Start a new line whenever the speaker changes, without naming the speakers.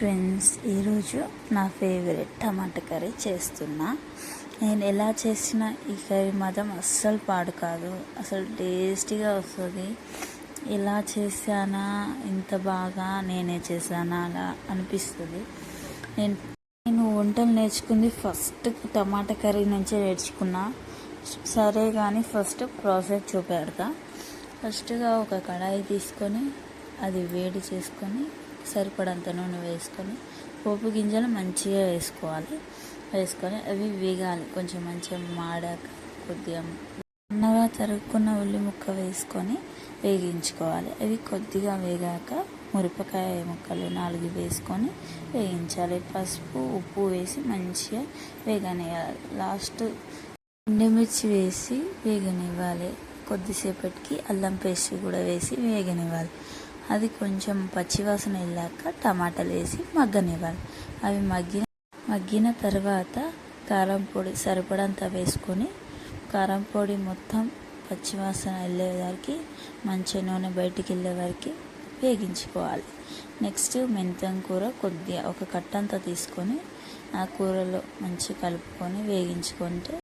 Friends, ఈరోజు నా favourite టమాటా curry చేస్తున్నా. నేను ఎలా చేసినా ఈ కర్రీ మాత్రం అస్సలు పాడు కాదు, అసలు టేస్టీగా వస్తుంది. ఎలా చేశానా, ఇంత బాగా నేనే చేశానా అలా అనిపిస్తుంది. నేను వంటలు నేర్చుకుంది ఫస్ట్ టమాటా కర్రీ నుంచే నేర్చుకున్నా. సరే కానీ ఫస్ట్ ప్రాసెస్ చూపెడతా. ఫస్ట్గా ఒక కడాయి తీసుకొని అది వేడి చేసుకొని సరిపడంత నూనె వేసుకొని పోపు గింజలు మంచిగా వేసుకొని అవి వేగాలి. కొంచెం మంచిగా మాడాక కొద్దిగా సన్నగా తరుగుకున్న ఉల్లి ముక్క వేసుకొని వేగించుకోవాలి. అవి కొద్దిగా వేగాక మిరపకాయ ముక్కలు 4 వేసుకొని వేగించాలి. పసుపు ఉప్పు వేసి మంచిగా వేగనివ్వాలి. లాస్ట్ ఎండుమిర్చి వేసి వేగనివ్వాలి. కొద్దిసేపటికి అల్లం పేస్ట్ కూడా వేసి వేగనివ్వాలి. అది కొంచెం పచ్చివాసన వెళ్ళాక టమాటాలు వేసి మగ్గనివ్వాలి. అవి మగ్గిన తర్వాత కారం పొడి సరిపడంత వేసుకొని కారం పొడి మొత్తం పచ్చివాసన వెళ్ళే వరకు మంచి నూనె బయటికి వెళ్ళే వరకు వేగించుకోవాలి. నెక్స్ట్ మెంతం కూర కొద్దిగా ఒక కట్టంతా తీసుకొని ఆ కూరలో మంచిగా కలుపుకొని వేగించుకుంటే